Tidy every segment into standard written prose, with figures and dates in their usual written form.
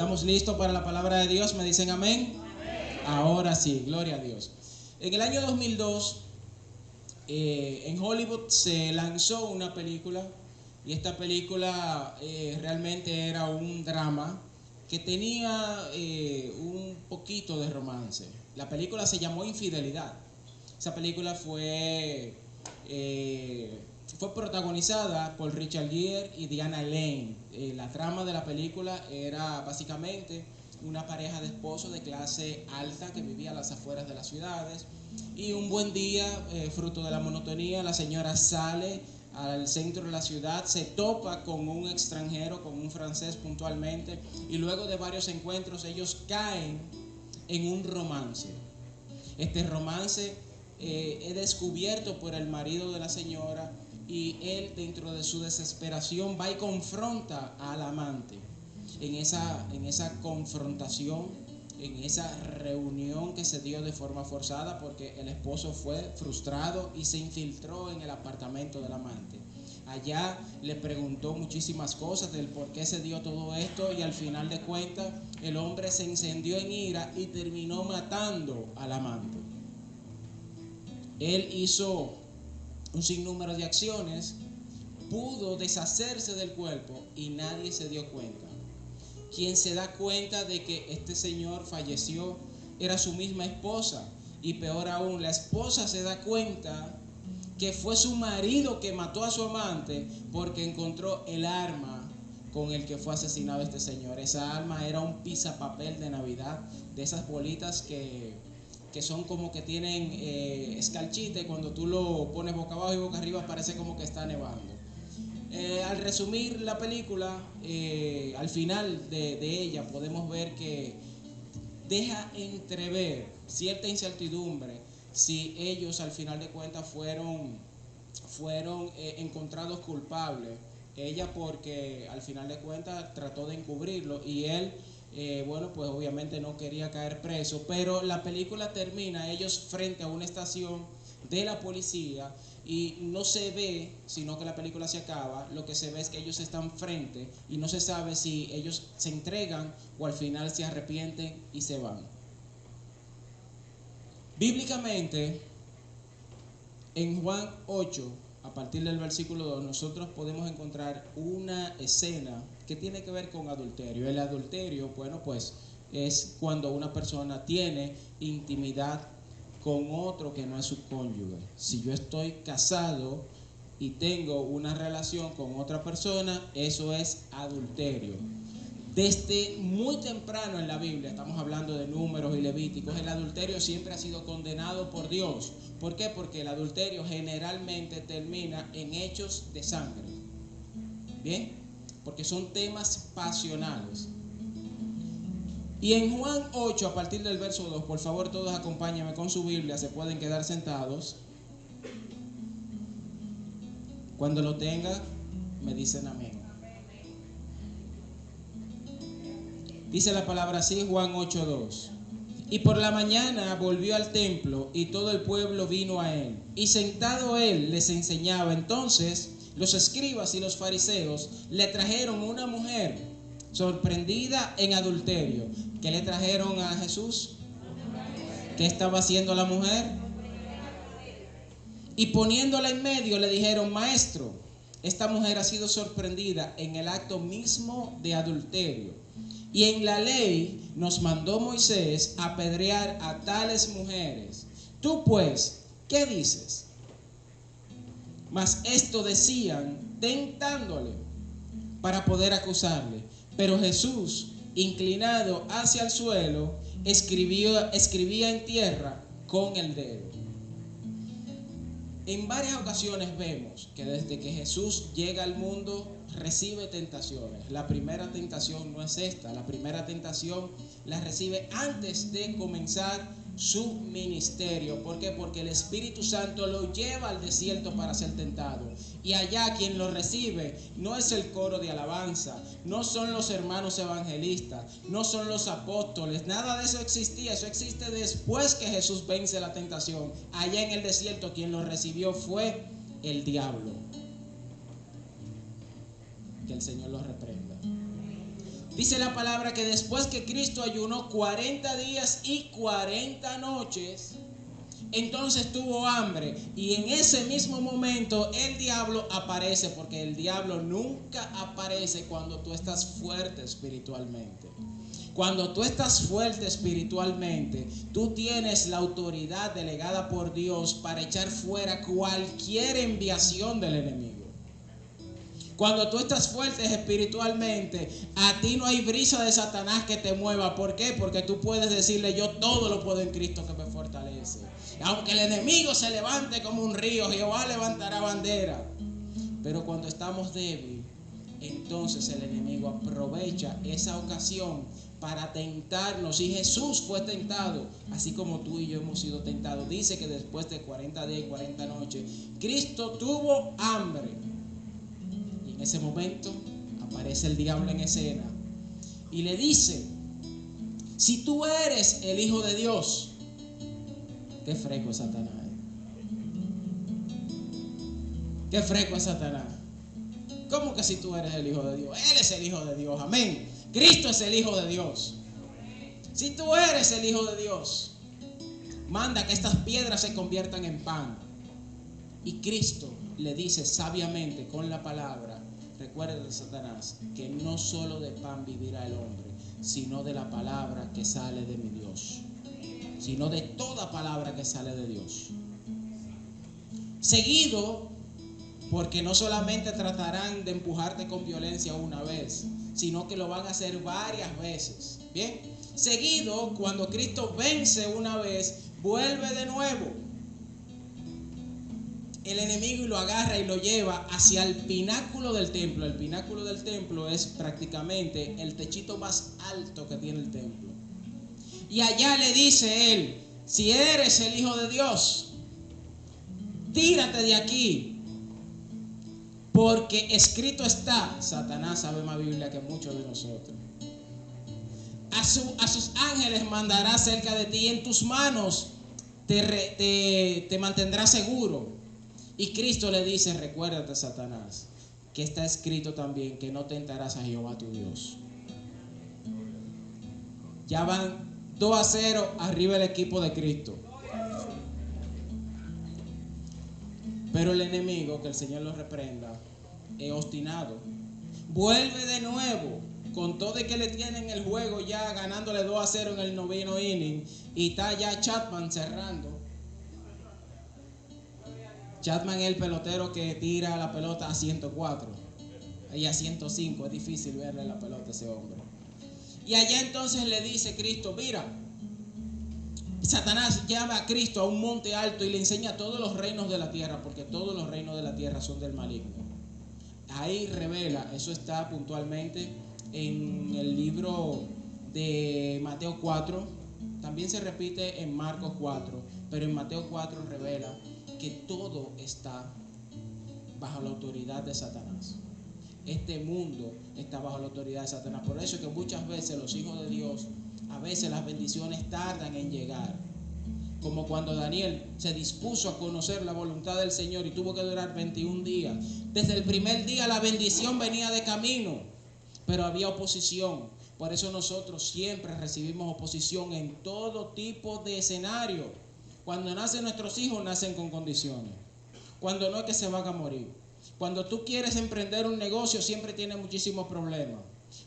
¿Estamos listos para la palabra de Dios? ¿Me dicen amén? Ahora sí, gloria a Dios. En el año 2002, en Hollywood se lanzó una película, y esta película realmente era un drama que tenía un poquito de romance. La película se llamó Infidelidad. Esa película fue protagonizada por Richard Gere y Diana Lane. La trama de la película era básicamente una pareja de esposos de clase alta que vivía a las afueras de las ciudades, y un buen día, fruto de la monotonía, la señora sale al centro de la ciudad, se topa con un extranjero, con un francés puntualmente, y luego de varios encuentros ellos caen en un romance. Este romance es descubierto por el marido de la señora, y él, dentro de su desesperación, va y confronta al amante. En esa confrontación, en esa reunión que se dio de forma forzada, porque el esposo fue frustrado y se infiltró en el apartamento del amante. Allá le preguntó muchísimas cosas del por qué se dio todo esto, y al final de cuentas el hombre se encendió en ira y terminó matando al amante. Él hizo un sinnúmero de acciones, pudo deshacerse del cuerpo y nadie se dio cuenta. Quien se da cuenta de que este señor falleció era su misma esposa, y peor aún, la esposa se da cuenta que fue su marido que mató a su amante porque encontró el arma con el que fue asesinado este señor. Esa arma era un pisapapel de Navidad, de esas bolitas que son como que tienen escarchita, y cuando tú lo pones boca abajo y boca arriba parece como que está nevando. Al resumir la película, al final de ella podemos ver que deja entrever cierta incertidumbre si ellos al final de cuentas fueron encontrados culpables. Ella porque al final de cuentas trató de encubrirlo, y él pues obviamente no quería caer preso. Pero la película termina ellos frente a una estación de la policía, y no se ve, sino que la película se acaba, lo que se ve es que ellos están frente, y no se sabe si ellos se entregan o al final se arrepienten y se van. Bíblicamente, en Juan 8, a partir del versículo 2, nosotros podemos encontrar una escena que tiene que ver con adulterio. El adulterio, bueno, pues es cuando una persona tiene intimidad con otro que no es su cónyuge. Si yo estoy casado y tengo una relación con otra persona, eso es adulterio. Desde muy temprano en la Biblia, estamos hablando de Números y Levíticos, el adulterio siempre ha sido condenado por Dios. ¿Por qué? Porque el adulterio generalmente termina en hechos de sangre. ¿Bien? Porque son temas pasionales. Y en Juan 8, a partir del verso 2, por favor todos acompáñenme con su Biblia, se pueden quedar sentados. Cuando lo tenga, me dicen amén. Dice la palabra así, Juan 8:2. Y por la mañana volvió al templo, y todo el pueblo vino a él. Y sentado él les enseñaba. Entonces los escribas y los fariseos le trajeron una mujer sorprendida en adulterio. ¿Qué le trajeron a Jesús? ¿Qué estaba haciendo la mujer? Y poniéndola en medio le dijeron: Maestro, esta mujer ha sido sorprendida en el acto mismo de adulterio. Y en la ley nos mandó Moisés apedrear a tales mujeres. Tú pues, ¿qué dices? Mas esto decían tentándole para poder acusarle. Pero Jesús, inclinado hacia el suelo, escribía en tierra con el dedo. En varias ocasiones vemos que desde que Jesús llega al mundo recibe tentaciones. La primera tentación no es esta. La primera tentación la recibe antes de comenzar su ministerio. ¿Por qué? Porque el Espíritu Santo lo lleva al desierto para ser tentado. Y allá quien lo recibe no es el coro de alabanza, no son los hermanos evangelistas, no son los apóstoles. Nada de eso existía. Eso existe después que Jesús vence la tentación. Allá en el desierto quien lo recibió fue el diablo. Que el Señor los reprenda. Dice la palabra que después que Cristo ayunó 40 días y 40 noches, entonces tuvo hambre, y en ese mismo momento el diablo aparece, porque el diablo nunca aparece cuando tú estás fuerte espiritualmente. Cuando tú estás fuerte espiritualmente, tú tienes la autoridad delegada por Dios para echar fuera cualquier enviación del enemigo. Cuando tú estás fuerte espiritualmente, a ti no hay brisa de Satanás que te mueva. ¿Por qué? Porque tú puedes decirle: yo todo lo puedo en Cristo que me fortalece. Aunque el enemigo se levante como un río, Jehová levantará bandera. Pero cuando estamos débiles, entonces el enemigo aprovecha esa ocasión para tentarnos. Y Jesús fue tentado, así como tú y yo hemos sido tentados. Dice que después de 40 días y 40 noches, Cristo tuvo hambre. Y en ese momento aparece el diablo en escena y le dice: si tú eres el Hijo de Dios. Qué fresco es Satanás. Qué fresco es Satanás. ¿Cómo que si tú eres el Hijo de Dios? Él es el Hijo de Dios, amén. Cristo es el Hijo de Dios. Si tú eres el Hijo de Dios, manda que estas piedras se conviertan en pan. Y Cristo le dice sabiamente con la palabra: recuerda, Satanás, que no solo de pan vivirá el hombre, sino de la palabra que sale de mi Dios. Sino de toda palabra que sale de Dios. Seguido, porque no solamente tratarán de empujarte con violencia una vez, sino que lo van a hacer varias veces. Bien, seguido, cuando Cristo vence una vez, vuelve de nuevo el enemigo y lo agarra y lo lleva hacia el pináculo del templo. El pináculo del templo es prácticamente el techito más alto que tiene el templo. Y allá le dice él: si eres el Hijo de Dios, tírate de aquí, porque escrito está. Satanás sabe más Biblia que muchos de nosotros. A sus ángeles mandará cerca de ti, y en tus manos te mantendrá seguro. Y Cristo le dice: recuérdate, Satanás, que está escrito también que no tentarás a Jehová tu Dios. Ya van 2-0 arriba el equipo de Cristo. Pero el enemigo, que el Señor lo reprenda, es obstinado. Vuelve de nuevo, con todo y que le tienen el juego ya ganándole 2-0 en el 9º inning. Y está ya Chapman cerrando. Chapman es el pelotero que tira la pelota a 104 y a 105. Es difícil verle la pelota a ese hombre. Y allá entonces le dice Cristo: mira, Satanás llama a Cristo a un monte alto y le enseña todos los reinos de la tierra, porque todos los reinos de la tierra son del maligno. Ahí revela, eso está puntualmente en el libro de Mateo 4, también se repite en Marcos 4, pero en Mateo 4 revela que todo está bajo la autoridad de Satanás. Este mundo está bajo la autoridad de Satanás. Por eso es que muchas veces los hijos de Dios, a veces las bendiciones tardan en llegar. Como cuando Daniel se dispuso a conocer la voluntad del Señor y tuvo que durar 21 días. Desde el primer día la bendición venía de camino, pero había oposición. Por eso nosotros siempre recibimos oposición en todo tipo de escenario. Cuando nacen nuestros hijos, nacen con condiciones. Cuando no es que se van a morir. Cuando tú quieres emprender un negocio, siempre tiene muchísimos problemas.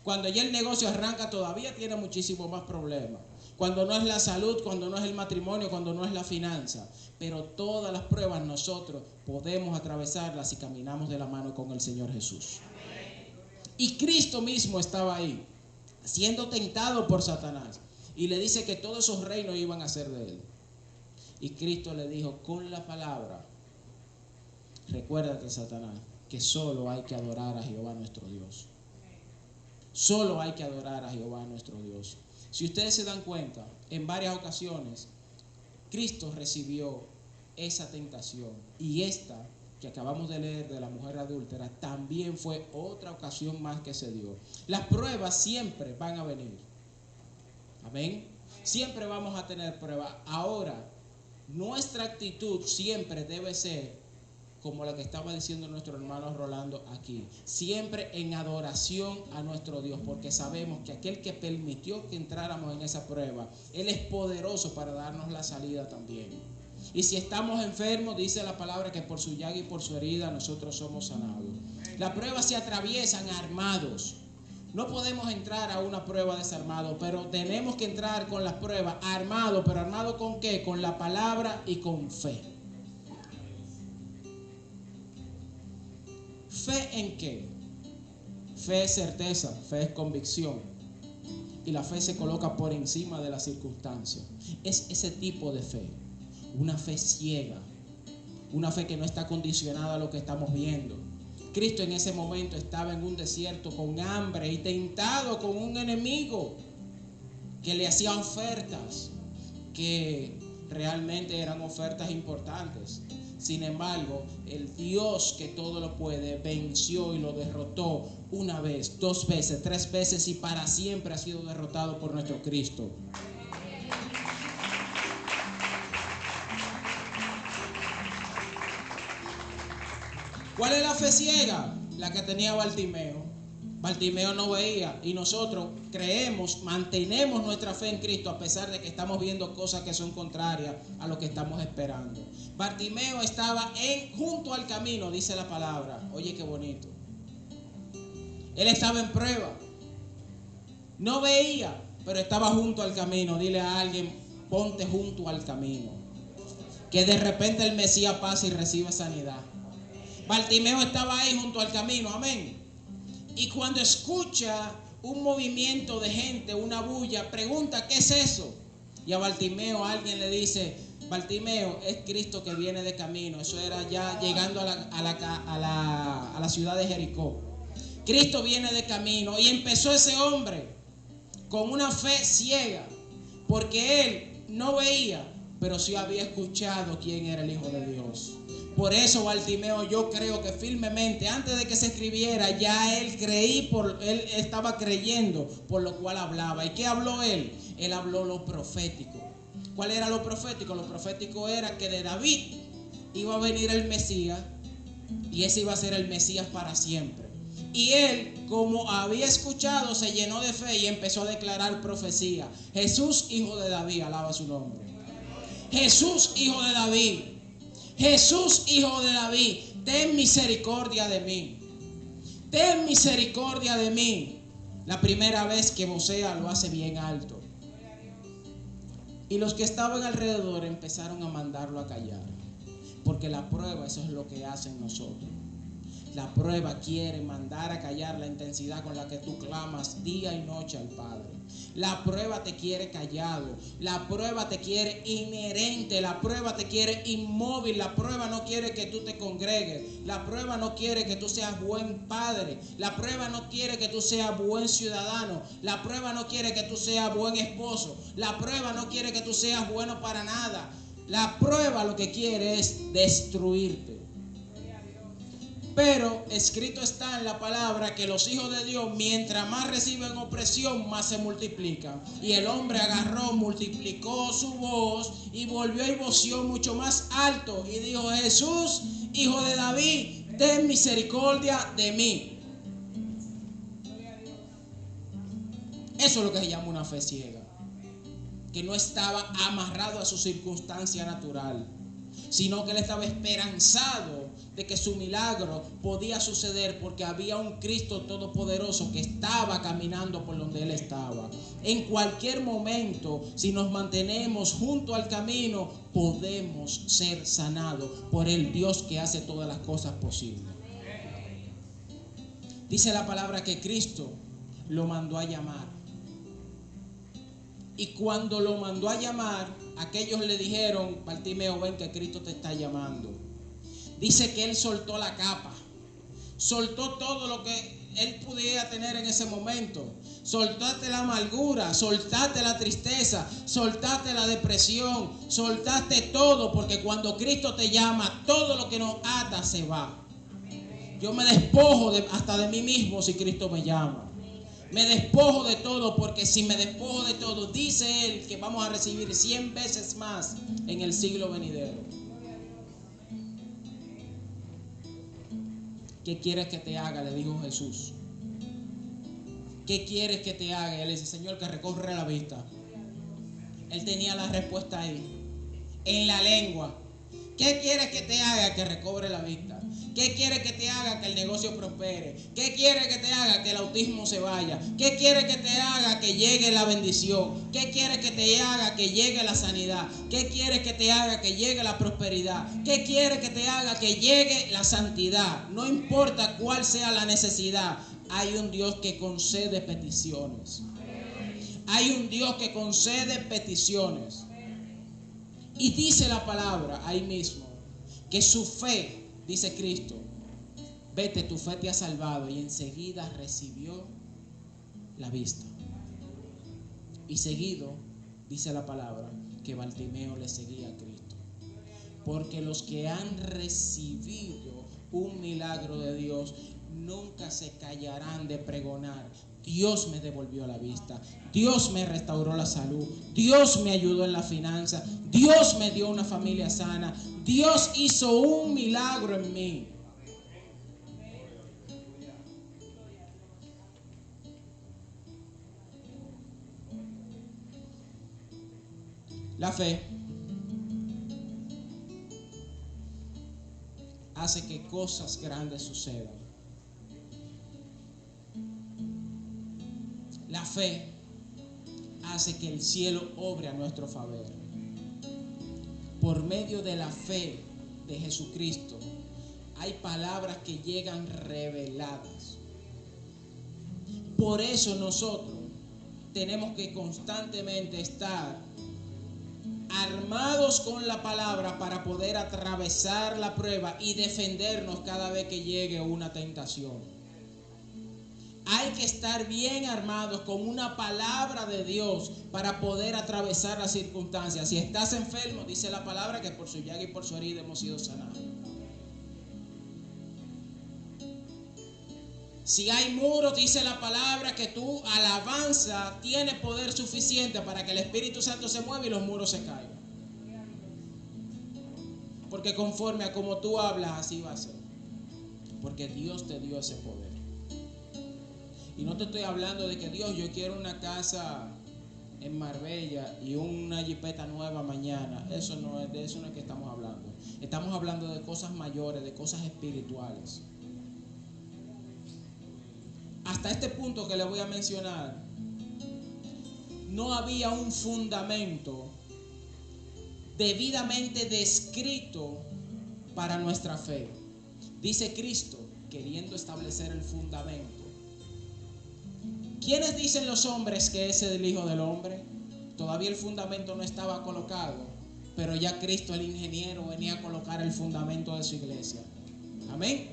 Cuando ya el negocio arranca, todavía tiene muchísimos más problemas. Cuando no es la salud, cuando no es el matrimonio, cuando no es la finanza. Pero todas las pruebas nosotros podemos atravesarlas si caminamos de la mano con el Señor Jesús. Y Cristo mismo estaba ahí, siendo tentado por Satanás. Y le dice que todos esos reinos iban a ser de él. Y Cristo le dijo con la palabra: recuérdate, Satanás, que solo hay que adorar a Jehová nuestro Dios. Solo hay que adorar a Jehová nuestro Dios. Si ustedes se dan cuenta, en varias ocasiones Cristo recibió esa tentación. Y esta que acabamos de leer de la mujer adúltera también fue otra ocasión más que se dio. Las pruebas siempre van a venir. Amén. Siempre vamos a tener pruebas. Ahora, nuestra actitud siempre debe ser como la que estaba diciendo nuestro hermano Rolando aquí. Siempre en adoración a nuestro Dios, porque sabemos que aquel que permitió que entráramos en esa prueba, Él es poderoso para darnos la salida también. Y si estamos enfermos, dice la palabra que por su llaga y por su herida nosotros somos sanados. Las pruebas se atraviesan armados. No podemos entrar a una prueba desarmado, pero tenemos que entrar con las pruebas armado. ¿Pero armado con qué? Con la palabra y con fe. ¿Fe en qué? Fe es certeza, fe es convicción. Y la fe se coloca por encima de las circunstancias. Es ese tipo de fe. Una fe ciega. Una fe que no está condicionada a lo que estamos viendo. Cristo en ese momento estaba en un desierto con hambre y tentado con un enemigo que le hacía ofertas que realmente eran ofertas importantes. Sin embargo, el Dios que todo lo puede venció y lo derrotó una vez, 2 veces, 3 veces y para siempre ha sido derrotado por nuestro Cristo. ¿Cuál es la fe ciega? La que tenía Bartimeo. Bartimeo no veía y nosotros creemos, mantenemos nuestra fe en Cristo a pesar de que estamos viendo cosas que son contrarias a lo que estamos esperando. Bartimeo estaba junto al camino, dice la palabra. Oye, qué bonito. Él estaba en prueba. No veía, pero estaba junto al camino. Dile a alguien, ponte junto al camino. Que de repente el Mesías pasa y recibe sanidad. Bartimeo estaba ahí junto al camino, amén. Y cuando escucha un movimiento de gente, una bulla, pregunta, ¿qué es eso? Y a Bartimeo alguien le dice, Bartimeo, es Cristo que viene de camino. Eso era ya llegando a la ciudad de Jericó. Cristo viene de camino. Y empezó ese hombre con una fe ciega, porque él no veía, pero sí había escuchado quién era el Hijo de Dios. Por eso Bartimeo, yo creo que firmemente, antes de que se escribiera, ya él estaba creyendo, por lo cual hablaba. ¿Y qué habló él? Él habló lo profético. ¿Cuál era lo profético? Lo profético era que de David iba a venir el Mesías, y ese iba a ser el Mesías para siempre. Y él, como había escuchado, se llenó de fe y empezó a declarar profecía. Jesús, hijo de David, alaba su nombre. Jesús, hijo de David. Jesús, hijo de David, ten misericordia de mí. Ten misericordia de mí. La primera vez que vocea lo hace bien alto. Y los que estaban alrededor empezaron a mandarlo a callar. Porque la prueba, eso es lo que hacen nosotros. La prueba quiere mandar a callar la intensidad con la que tú clamas día y noche al Padre. La prueba te quiere callado. La prueba te quiere inherente. La prueba te quiere inmóvil. La prueba no quiere que tú te congregues. La prueba no quiere que tú seas buen padre. La prueba no quiere que tú seas buen ciudadano. La prueba no quiere que tú seas buen esposo. La prueba no quiere que tú seas bueno para nada. La prueba lo que quiere es destruirte. Pero escrito está en la palabra que los hijos de Dios, mientras más reciben opresión, más se multiplican. Y el hombre agarró, multiplicó su voz y volvió y voció mucho más alto. Y dijo, Jesús, hijo de David, ten misericordia de mí. Eso es lo que se llama una fe ciega. Que no estaba amarrado a su circunstancia natural, sino que él estaba esperanzado de que su milagro podía suceder porque había un Cristo todopoderoso que estaba caminando por donde él estaba. En cualquier momento, si nos mantenemos junto al camino, podemos ser sanados por el Dios que hace todas las cosas posibles. Dice la palabra que Cristo lo mandó a llamar. Y cuando lo mandó a llamar, aquellos le dijeron, Bartimeo, ven que Cristo te está llamando. Dice que él soltó la capa, soltó todo lo que él pudiera tener en ese momento. Soltaste la amargura, soltaste la tristeza, soltaste la depresión, soltaste todo, porque cuando Cristo te llama, todo lo que nos ata se va. Yo me despojo hasta de mí mismo si Cristo me llama. Me despojo de todo, porque si me despojo de todo, dice él que vamos a recibir 100 veces más en el siglo venidero. ¿Qué quieres que te haga?, le dijo Jesús. ¿Qué quieres que te haga? Y él dice, Señor, que recobre la vista. Él tenía la respuesta ahí, en la lengua. ¿Qué quieres que te haga? Que recobre la vista. ¿Qué quieres que te haga? Que el negocio prospere. ¿Qué quieres que te haga? Que el autismo se vaya. ¿Qué quieres que te haga? Que llegue la bendición. ¿Qué quieres que te haga? Que llegue la sanidad. ¿Qué quieres que te haga? Que llegue la prosperidad. ¿Qué quieres que te haga? Que llegue la santidad. No importa cuál sea la necesidad, hay un Dios que concede peticiones. Hay un Dios que concede peticiones. Y dice la palabra ahí mismo que su fe, dice Cristo, vete, tu fe te ha salvado. Y enseguida recibió la vista. Y seguido, dice la palabra, que Bartimeo le seguía a Cristo. Porque los que han recibido un milagro de Dios nunca se callarán de pregonar: Dios me devolvió la vista, Dios me restauró la salud, Dios me ayudó en la finanza, Dios me dio una familia sana, Dios hizo un milagro en mí. La fe hace que cosas grandes sucedan. La fe hace que el cielo obre a nuestro favor. Por medio de la fe de Jesucristo hay palabras que llegan reveladas. Por eso nosotros tenemos que constantemente estar armados con la palabra para poder atravesar la prueba y defendernos cada vez que llegue una tentación. Hay que estar bien armados con una palabra de Dios para poder atravesar las circunstancias. Si estás enfermo, dice la palabra que por su llaga y por su herida hemos sido sanados. Si hay muros, dice la palabra que tu alabanza tiene poder suficiente para que el Espíritu Santo se mueva y los muros se caigan. Porque conforme a como tú hablas, así va a ser. Porque Dios te dio ese poder. Y no te estoy hablando de que Dios, yo quiero una casa en Marbella y una jipeta nueva mañana. De eso no es que estamos hablando. Estamos hablando de cosas mayores, de cosas espirituales. Hasta este punto que les voy a mencionar, no había un fundamento debidamente descrito para nuestra fe. Dice Cristo, queriendo establecer el fundamento. ¿Quiénes dicen los hombres que es el Hijo del Hombre? Todavía el fundamento no estaba colocado, pero ya Cristo, el ingeniero, venía a colocar el fundamento de su iglesia. Amén.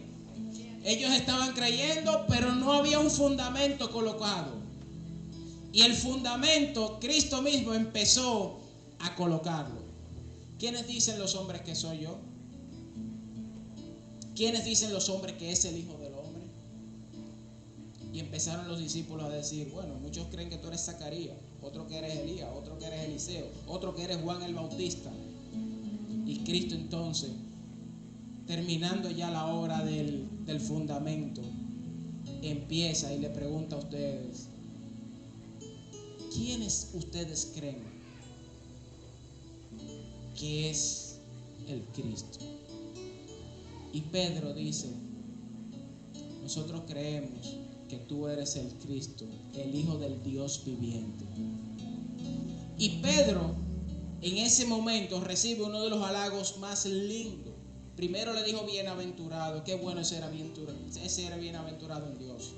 Ellos estaban creyendo, pero no había un fundamento colocado. Y el fundamento, Cristo mismo empezó a colocarlo. ¿Quiénes dicen los hombres que soy yo? ¿Quiénes dicen los hombres que es el Hijo del Hombre? Y empezaron los discípulos a decir, bueno, muchos creen que tú eres Zacarías, otro que eres Elías, otro que eres Eliseo, otro que eres Juan el Bautista. Y Cristo entonces, terminando ya la obra del fundamento, empieza y le pregunta a ustedes, ¿quiénes ustedes creen que es el Cristo? Y Pedro dice, nosotros creemos que tú eres el Cristo, el Hijo del Dios viviente. Y Pedro en ese momento recibe uno de los halagos más lindos. Primero le dijo bienaventurado. Qué bueno es ser bienaventurado en Dios.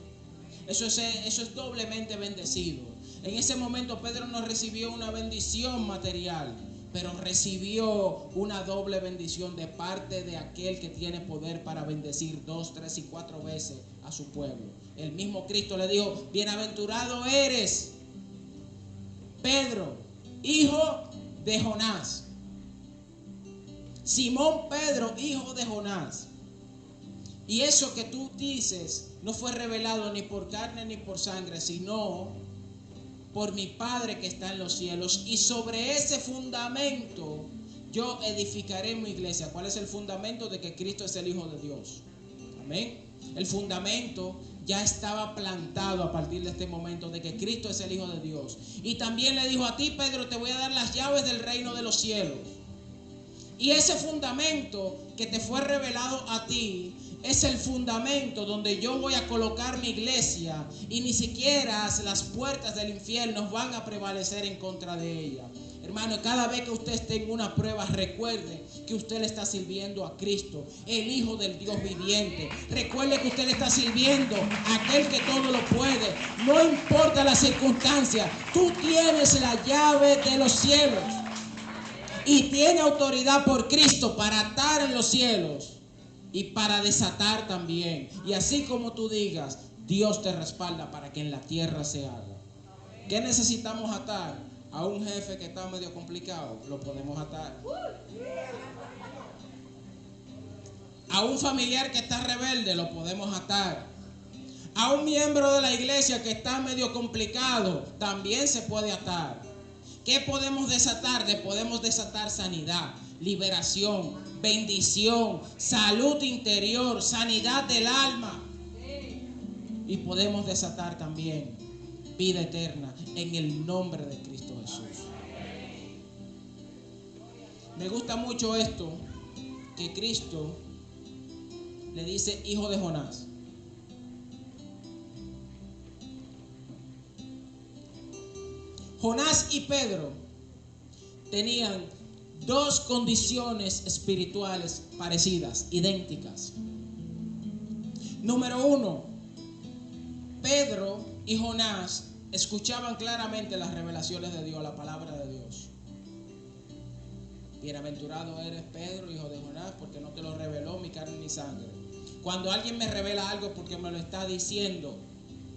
Eso es doblemente bendecido. En ese momento Pedro no recibió una bendición material, pero recibió una doble bendición de parte de aquel que tiene poder para bendecir 2, 3 y 4 veces a su pueblo. El mismo Cristo le dijo, bienaventurado eres, Pedro, hijo de Jonás. Simón Pedro, hijo de Jonás. Y eso que tú dices no fue revelado ni por carne ni por sangre, sino por mi Padre que está en los cielos. Y sobre ese fundamento yo edificaré mi iglesia. ¿Cuál es el fundamento? De que Cristo es el Hijo de Dios. Amén. El fundamento ya estaba plantado a partir de este momento de que Cristo es el Hijo de Dios. Y también le dijo: a ti, Pedro, te voy a dar las llaves del reino de los cielos. Y ese fundamento que te fue revelado a ti es el fundamento donde yo voy a colocar mi iglesia, y ni siquiera las puertas del infierno van a prevalecer en contra de ella. Hermano, cada vez que usted esté en una prueba, recuerde que usted le está sirviendo a Cristo, el Hijo del Dios viviente. Recuerde que usted le está sirviendo a aquel que todo lo puede. No importa la circunstancia, tú tienes la llave de los cielos y tiene autoridad por Cristo para atar en los cielos y para desatar también. Y así como tú digas, Dios te respalda para que en la tierra se haga. ¿Qué necesitamos atar? A un jefe que está medio complicado, lo podemos atar. A un familiar que está rebelde, lo podemos atar. A un miembro de la iglesia que está medio complicado, también se puede atar. ¿Qué podemos desatar? Podemos desatar sanidad, liberación, bendición, salud interior, sanidad del alma. Y podemos desatar también vida eterna en el nombre de Cristo Jesús. Me gusta mucho esto, que Cristo le dice hijo de Jonás. Jonás y Pedro tenían dos condiciones espirituales parecidas, idénticas. Número uno, Pedro y Jonás escuchaban claramente las revelaciones de Dios, la palabra de Dios. Bienaventurado eres, Pedro, hijo de Jonás, porque no te lo reveló mi carne ni sangre. Cuando alguien me revela algo, porque me lo está diciendo.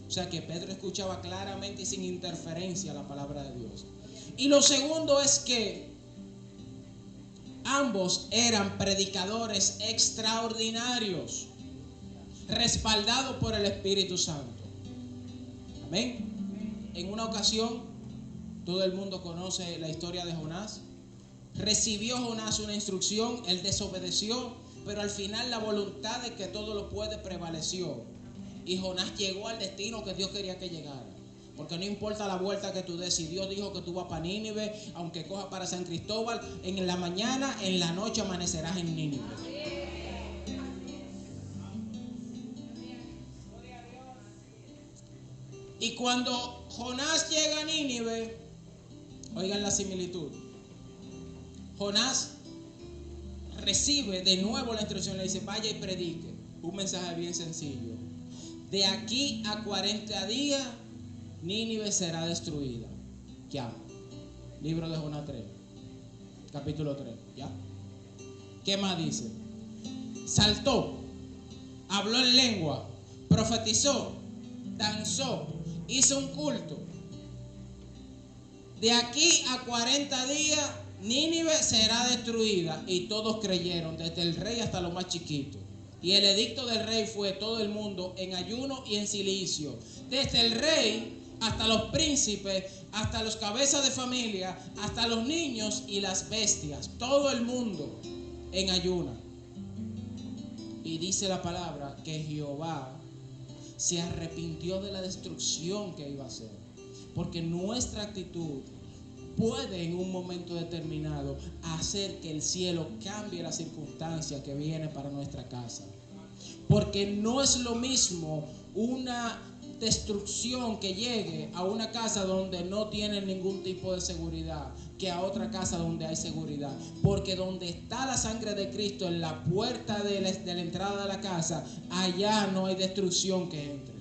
O sea que Pedro escuchaba claramente y sin interferencia la palabra de Dios. Y lo segundo es que ambos eran predicadores extraordinarios, respaldados por el Espíritu Santo. Amén. En una ocasión, todo el mundo conoce la historia de Jonás. Recibió Jonás una instrucción, él desobedeció, pero al final la voluntad de que todo lo puede prevaleció. Y Jonás llegó al destino que Dios quería que llegara. Porque no importa la vuelta que tú des, si Dios dijo que tú vas para Nínive, aunque cojas para San Cristóbal, en la mañana, en la noche amanecerás en Nínive. Y cuando Jonás llega a Nínive, oigan la similitud. Jonás recibe de nuevo la instrucción, le dice: vaya y predique. Un mensaje bien sencillo. De aquí a 40 días, Nínive será destruida. Ya. Libro de Jonás 3. Capítulo 3. Ya. ¿Qué más dice? Saltó, habló en lengua, profetizó, danzó, hizo un culto. De aquí a 40 días, Nínive será destruida. Y todos creyeron, desde el rey hasta lo más chiquito. Y el edicto del rey fue todo el mundo en ayuno y en silicio. Desde el rey hasta los príncipes, hasta los cabezas de familia, hasta los niños y las bestias. Todo el mundo en ayuno. Y dice la palabra que Jehová se arrepintió de la destrucción que iba a hacer. Porque nuestra actitud puede en un momento determinado hacer que el cielo cambie la circunstancia que viene para nuestra casa. Porque no es lo mismo una destrucción que llegue a una casa donde no tiene ningún tipo de seguridad que a otra casa donde hay seguridad. Porque donde está la sangre de Cristo, en la puerta de la entrada de la casa, allá no hay destrucción que entre.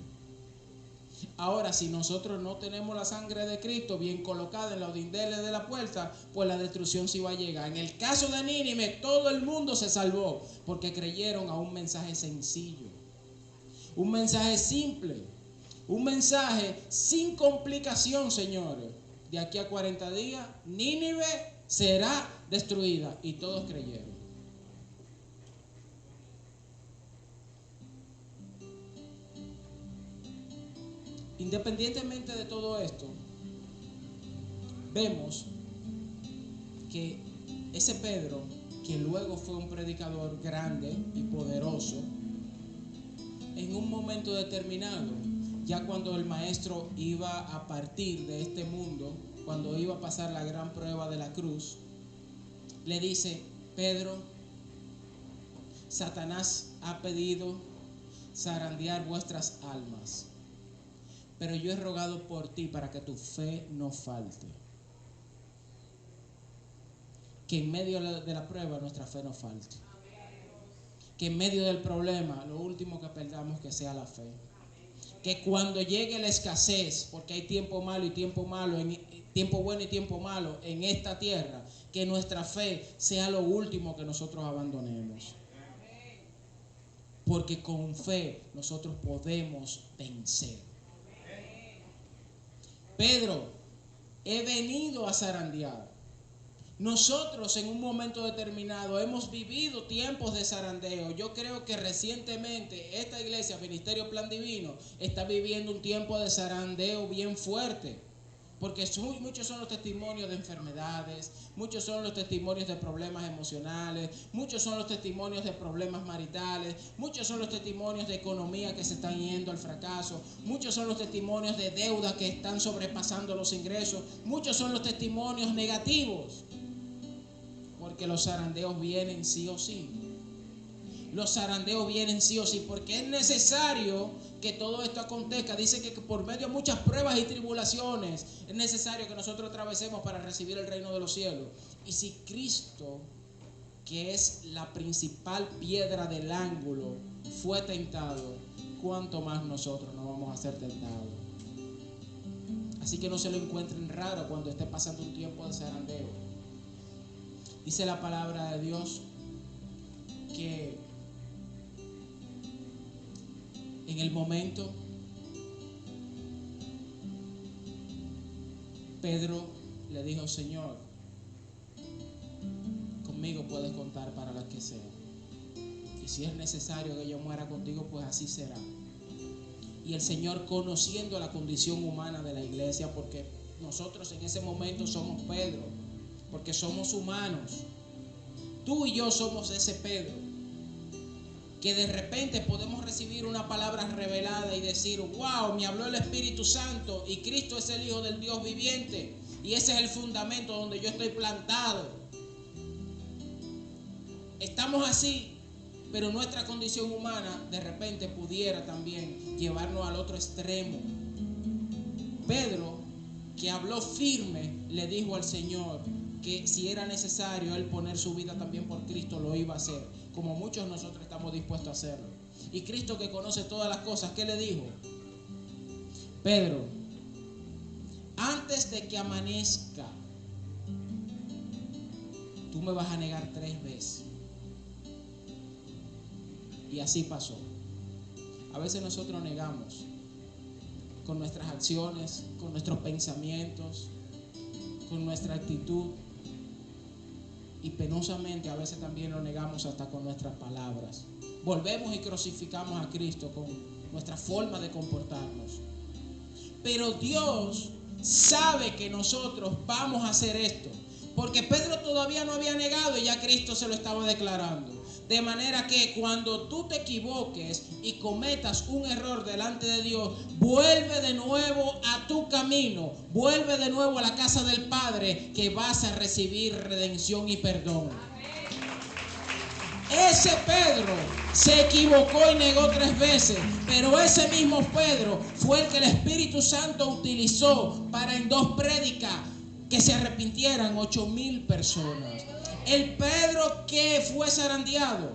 Ahora, si nosotros no tenemos la sangre de Cristo bien colocada en los dinteles de la puerta, pues la destrucción sí va a llegar. En el caso de Nínive, todo el mundo se salvó porque creyeron a un mensaje sencillo, un mensaje simple, un mensaje sin complicación, señores. De aquí a 40 días, Nínive será destruida, y todos creyeron. Independientemente de todo esto, vemos que ese Pedro, que luego fue un predicador grande y poderoso, en un momento determinado, ya cuando el maestro iba a partir de este mundo, cuando iba a pasar la gran prueba de la cruz, le dice: Pedro, Satanás ha pedido zarandear vuestras almas, pero yo he rogado por ti para que tu fe no falte. Que en medio de la prueba nuestra fe no falte. Que en medio del problema lo último que perdamos que sea la fe. Que cuando llegue la escasez, porque hay tiempo malo y tiempo malo, tiempo bueno y tiempo malo en esta tierra, que nuestra fe sea lo último que nosotros abandonemos. Porque con fe nosotros podemos vencer. Pedro, he venido a zarandear. Nosotros en un momento determinado hemos vivido tiempos de zarandeo. Yo creo que recientemente esta iglesia, Ministerio Plan Divino, está viviendo un tiempo de zarandeo bien fuerte. Porque muchos son los testimonios de enfermedades, muchos son los testimonios de problemas emocionales, muchos son los testimonios de problemas maritales, muchos son los testimonios de economía que se están yendo al fracaso, muchos son los testimonios de deuda que están sobrepasando los ingresos, muchos son los testimonios negativos. Porque los zarandeos vienen sí o sí. Los zarandeos vienen sí o sí, porque es necesario que todo esto acontezca. Dice que por medio de muchas pruebas y tribulaciones es necesario que nosotros atravesemos para recibir el reino de los cielos. Y si Cristo, que es la principal piedra del ángulo, fue tentado, ¿cuánto más nosotros no vamos a ser tentados? Así que no se lo encuentren raro cuando esté pasando un tiempo de zarandeo. Dice la palabra de Dios que en el momento Pedro le dijo: Señor, conmigo puedes contar para las que sea. Y si es necesario que yo muera contigo, pues así será. Y el Señor, conociendo la condición humana de la iglesia, porque nosotros en ese momento somos Pedro, porque somos humanos. Tú y yo somos ese Pedro, que de repente podemos recibir una palabra revelada y decir: wow, me habló el Espíritu Santo y Cristo es el Hijo del Dios viviente. Y ese es el fundamento donde yo estoy plantado. Estamos así, pero nuestra condición humana de repente pudiera también llevarnos al otro extremo. Pedro, que habló firme, le dijo al Señor que si era necesario él poner su vida también por Cristo, lo iba a hacer, como muchos de nosotros estamos dispuestos a hacerlo. Y Cristo, que conoce todas las cosas, ¿qué le dijo? Pedro, antes de que amanezca, tú me vas a negar 3 veces. Y así pasó. A veces nosotros negamos con nuestras acciones, con nuestros pensamientos, con nuestra actitud. Y penosamente a veces también lo negamos hasta con nuestras palabras. Volvemos y crucificamos a Cristo con nuestra forma de comportarnos. Pero Dios sabe que nosotros vamos a hacer esto, porque Pedro todavía no había negado y ya Cristo se lo estaba declarando. De manera que cuando tú te equivoques y cometas un error delante de Dios, vuelve de nuevo a tu camino, vuelve de nuevo a la casa del Padre, que vas a recibir redención y perdón. Ese Pedro se equivocó y negó 3 veces, pero ese mismo Pedro fue el que el Espíritu Santo utilizó para en 2 prédicas que se arrepintieran 8,000 personas. El Pedro que fue zarandeado,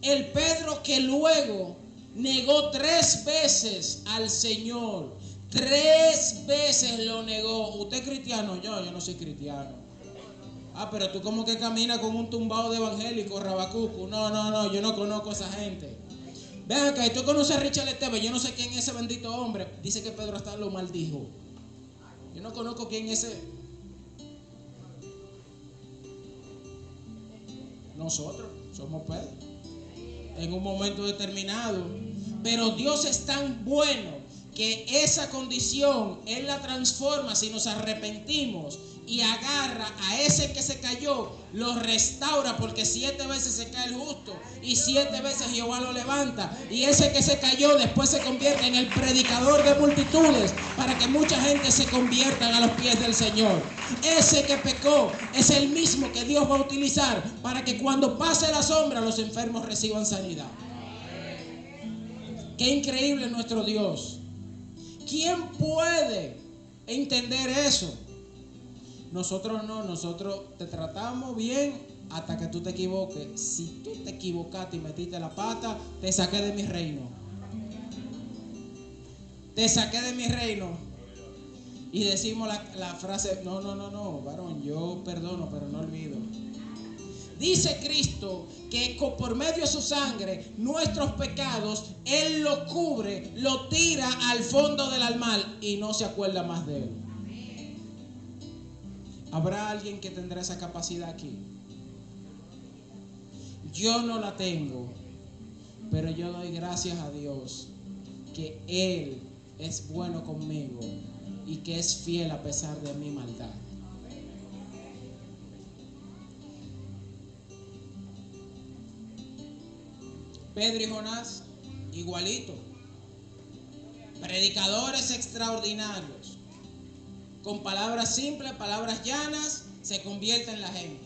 el Pedro que luego negó 3 veces al Señor, 3 veces lo negó. ¿Usted es cristiano? Yo no soy cristiano. Pero tú como que caminas con un tumbado de evangélico, rabacucu. No, yo no conozco a esa gente. Ven acá, tú conoces a Richard Esteban, yo no sé quién es ese bendito hombre. Dice que Pedro hasta lo maldijo. Yo no conozco quién es ese. Nosotros somos Pedro en un momento determinado. Pero Dios es tan bueno que esa condición Él la transforma si nos arrepentimos y agarra a ese que se cayó, lo restaura, porque 7 veces se cae el justo y 7 veces Jehová lo levanta, y ese que se cayó después se convierte en el predicador de multitudes para que mucha gente se convierta a los pies del Señor. Ese que pecó es el mismo que Dios va a utilizar para que cuando pase la sombra los enfermos reciban sanidad. Qué increíble es nuestro Dios. ¿Quién puede entender eso? Nosotros no, nosotros te tratamos bien hasta que tú te equivoques. Si tú te equivocaste y metiste la pata, te saqué de mi reino. Te saqué de mi reino. Y decimos la frase, no, varón, yo perdono, pero no olvido. Dice Cristo que por medio de su sangre, nuestros pecados, Él lo cubre, lo tira al fondo del mar y no se acuerda más de Él. ¿Habrá alguien que tendrá esa capacidad aquí? Yo no la tengo, pero yo doy gracias a Dios que Él es bueno conmigo y que es fiel a pesar de mi maldad. Pedro y Jonás, igualito. Predicadores extraordinarios. Con palabras simples, palabras llanas, se convierte en la gente.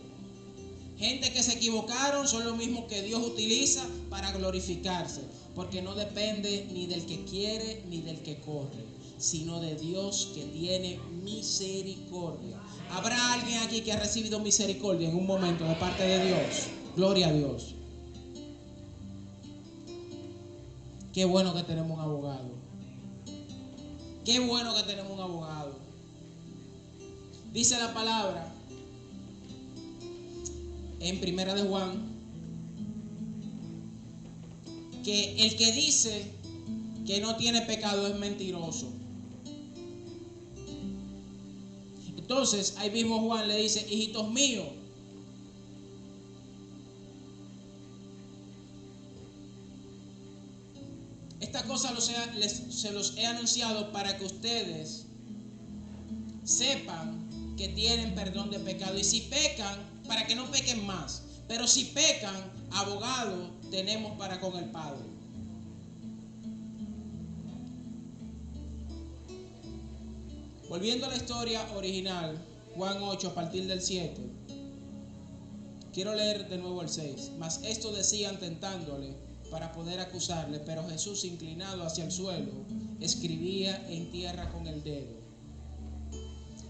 Gente que se equivocaron son lo mismo que Dios utiliza para glorificarse, porque no depende ni del que quiere ni del que corre, sino de Dios que tiene misericordia. ¿Habrá alguien aquí que ha recibido misericordia en un momento de parte de Dios? Gloria a Dios. Qué bueno que tenemos un abogado. Qué bueno que tenemos un abogado. Dice la palabra en Primera de Juan que el que dice que no tiene pecado es mentiroso. Entonces ahí mismo Juan le dice: hijitos míos, esta cosa se los he anunciado para que ustedes sepan que tienen perdón de pecado, y si pecan, para que no pequen más. Pero si pecan, abogado tenemos para con el Padre. Volviendo a la historia original, Juan 8 a partir del 7. Quiero leer de nuevo el 6. Mas esto decían tentándole para poder acusarle, pero Jesús, inclinado hacia el suelo, escribía en tierra con el dedo.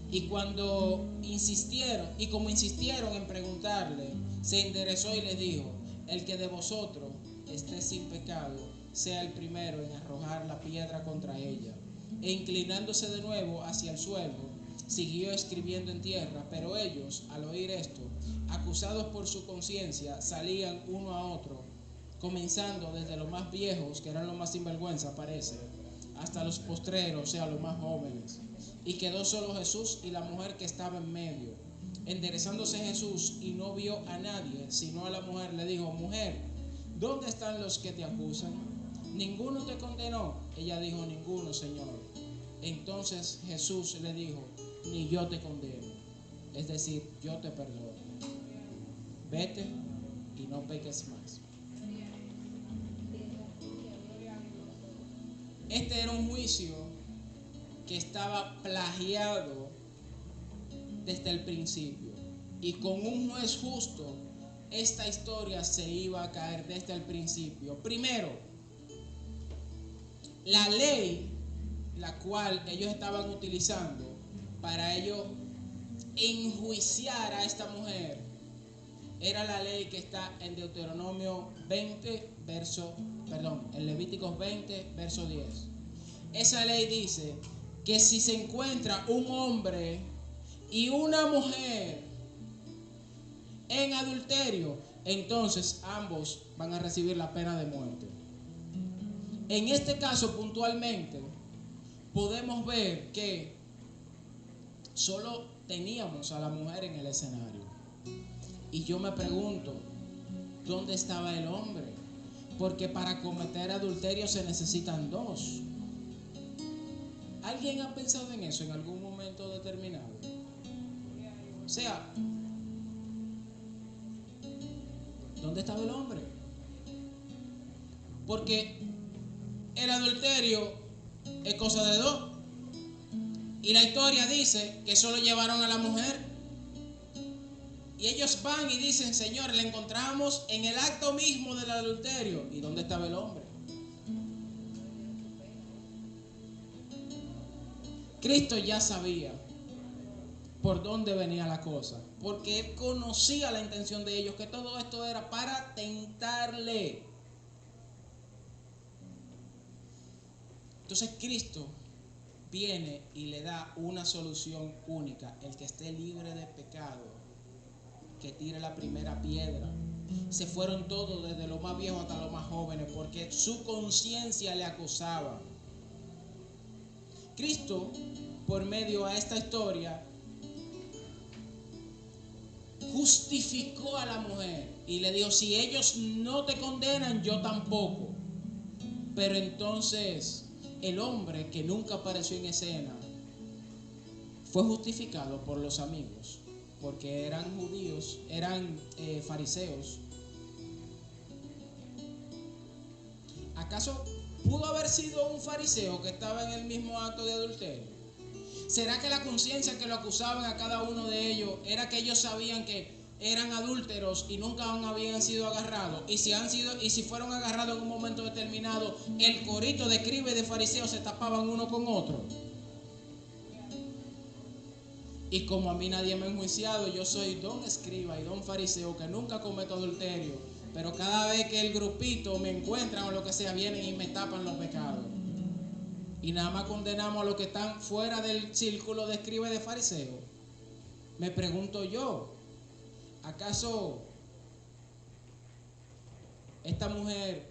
Y como insistieron en preguntarle, se enderezó y les dijo: el que de vosotros esté sin pecado, sea el primero en arrojar la piedra contra ella. E inclinándose de nuevo hacia el suelo, siguió escribiendo en tierra. Pero ellos, al oír esto, acusados por su conciencia, salían uno a otro, comenzando desde los más viejos, que eran los más sinvergüenza, parece, hasta los postreros, o sea, los más jóvenes. Y quedó solo Jesús y la mujer que estaba en medio. Enderezándose Jesús y no vio a nadie, sino a la mujer, le dijo: mujer, ¿dónde están los que te acusan? ¿Ninguno te condenó? Ella dijo: ninguno, Señor. Entonces Jesús le dijo: ni yo te condeno, es decir, yo te perdono. Vete y no peques más. Este era un juicio que estaba plagiado desde el principio, y con un juez justo esta historia se iba a caer desde el principio. Primero, la ley la cual ellos estaban utilizando para ellos enjuiciar a esta mujer era la ley que está en Deuteronomio 20 en Levíticos 20 verso 10. Esa ley dice que si se encuentra un hombre y una mujer en adulterio, entonces ambos van a recibir la pena de muerte. En este caso puntualmente podemos ver que solo teníamos a la mujer en el escenario, y yo me pregunto, ¿dónde estaba el hombre? Porque para cometer adulterio se necesitan dos. ¿Alguien ha pensado en eso en algún momento determinado? O sea, ¿dónde estaba el hombre? Porque el adulterio es cosa de dos. Y la historia dice que solo llevaron a la mujer. Y ellos van y dicen, Señor, le encontramos en el acto mismo del adulterio. ¿Y dónde estaba el hombre? Cristo ya sabía por dónde venía la cosa, porque Él conocía la intención de ellos, que todo esto era para tentarle. Entonces Cristo viene y le da una solución única. El que esté libre de pecado, que tire la primera piedra. Se fueron todos, desde los más viejos hasta los más jóvenes, porque su conciencia le acusaba. Cristo, por medio a esta historia, justificó a la mujer y le dijo, si ellos no te condenan, yo tampoco. Pero entonces el hombre, que nunca apareció en escena, fue justificado por los amigos, porque eran judíos, eran fariseos. ¿Acaso pudo haber sido un fariseo que estaba en el mismo acto de adulterio? ¿Será que la conciencia que lo acusaban a cada uno de ellos era que ellos sabían que eran adúlteros y nunca aún habían sido agarrados? Y si fueron agarrados en un momento determinado, el corito de escribas y de fariseos se tapaban uno con otro. Y como a mí nadie me ha enjuiciado, yo soy don escriba y don fariseo que nunca cometo adulterio, pero cada vez que el grupito me encuentran o lo que sea, vienen y me tapan los pecados. Y nada más condenamos a los que están fuera del círculo de escriba y de fariseo. Me pregunto yo, ¿acaso esta mujer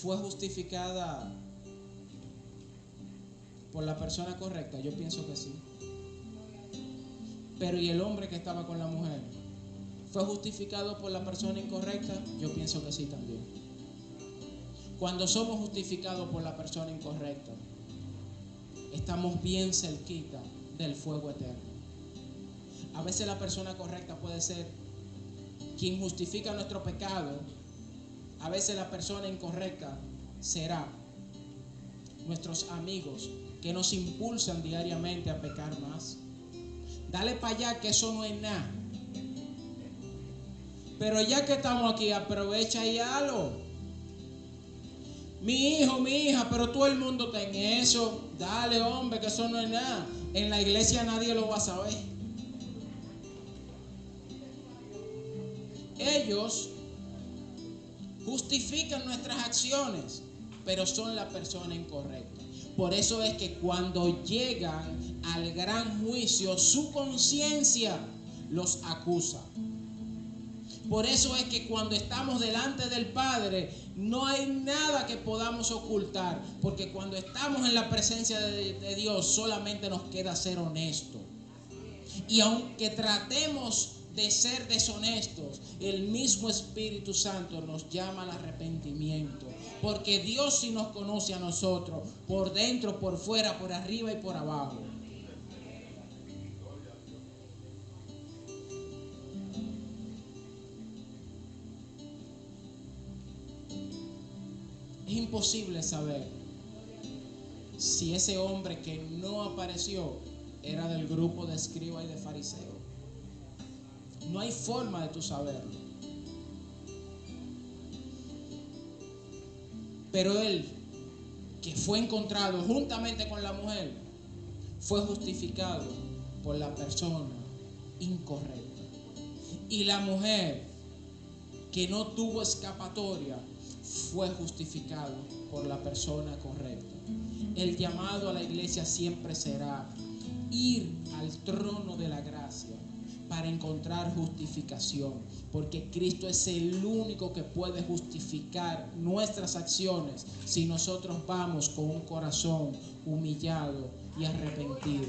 fue justificada por la persona correcta? Yo pienso que sí. Pero ¿y el hombre que estaba con la mujer? ¿Fue justificado por la persona incorrecta? Yo pienso que sí también. Cuando somos justificados por la persona incorrecta, estamos bien cerquita del fuego eterno. A veces la persona correcta puede ser quien justifica nuestro pecado. A veces la persona incorrecta será nuestros amigos que nos impulsan diariamente a pecar más. Dale para allá, que eso no es nada. Pero ya que estamos aquí, aprovecha y hazlo. Mi hijo, mi hija, pero todo el mundo está en eso. Dale, hombre, que eso no es nada. En la iglesia nadie lo va a saber. Ellos justifican nuestras acciones, pero son la persona incorrecta. Por eso es que cuando llegan al gran juicio, su conciencia los acusa. Por eso es que cuando estamos delante del Padre, no hay nada que podamos ocultar, porque cuando estamos en la presencia de Dios, solamente nos queda ser honestos. Y aunque tratemos de ser deshonestos, el mismo Espíritu Santo nos llama al arrepentimiento, porque Dios sí nos conoce a nosotros, por dentro, por fuera, por arriba y por abajo. Es imposible saber si ese hombre que no apareció era del grupo de escribas y de fariseos. No hay forma de tú saberlo. Pero él, que fue encontrado juntamente con la mujer, fue justificado por la persona incorrecta. Y la mujer, que no tuvo escapatoria, fue justificado por la persona correcta. El llamado a la iglesia siempre será ir al trono de la gracia para encontrar justificación, porque Cristo es el único que puede justificar nuestras acciones si nosotros vamos con un corazón humillado y arrepentido.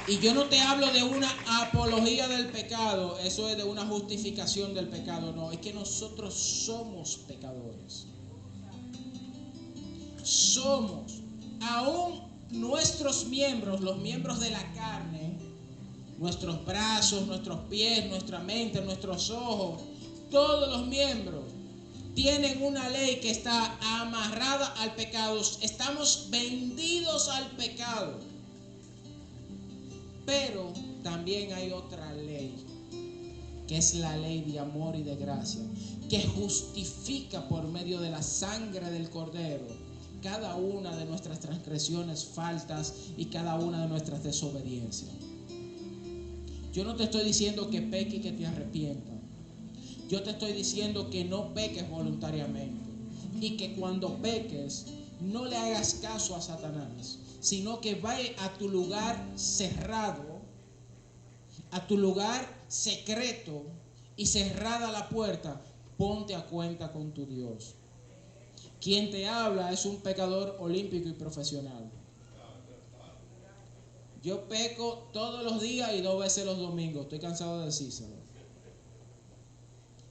Y yo no te hablo de una apología del pecado, eso es de una justificación del pecado, no, es que nosotros somos pecadores. Somos, aún nuestros miembros, los miembros de la carne, nuestros brazos, nuestros pies, nuestra mente, nuestros ojos, todos los miembros tienen una ley que está amarrada al pecado. Estamos vendidos al pecado. Pero también hay otra ley, que es la ley de amor y de gracia, que justifica por medio de la sangre del Cordero cada una de nuestras transgresiones, faltas y cada una de nuestras desobediencias. Yo no te estoy diciendo que peques y que te arrepientas. Yo te estoy diciendo que no peques voluntariamente y que cuando peques no le hagas caso a Satanás, sino que vaya a tu lugar cerrado, a tu lugar secreto y cerrada la puerta, ponte a cuenta con tu Dios. Quien te habla es un pecador olímpico y profesional. Yo peco todos los días y 2 veces los domingos. Estoy cansado de decírselo.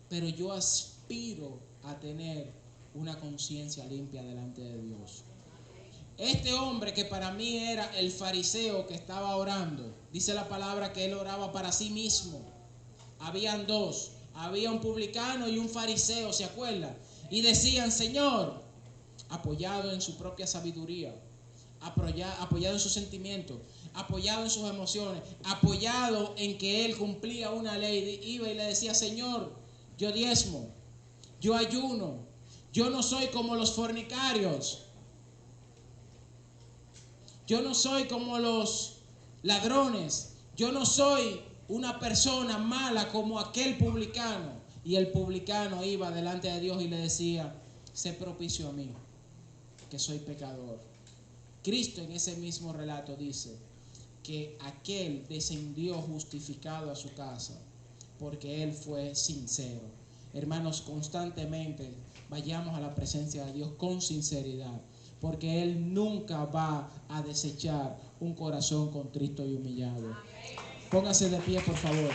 Pero yo aspiro a tener una conciencia limpia delante de Dios. Este hombre que para mí era el fariseo que estaba orando, dice la palabra que él oraba para sí mismo. Habían dos, había un publicano y un fariseo, ¿se acuerdan? Y decían, Señor, apoyado en su propia sabiduría, apoyado en sus sentimientos, apoyado en sus emociones, apoyado en que él cumplía una ley, iba y le decía, Señor, yo diezmo, yo ayuno, yo no soy como los fornicarios, yo no soy como los ladrones, yo no soy una persona mala como aquel publicano. Y el publicano iba delante de Dios y le decía, sé propicio a mí, que soy pecador. Cristo en ese mismo relato dice que aquel descendió justificado a su casa porque él fue sincero. Hermanos, constantemente vayamos a la presencia de Dios con sinceridad, porque Él nunca va a desechar un corazón contrito y humillado. Póngase de pie, por favor.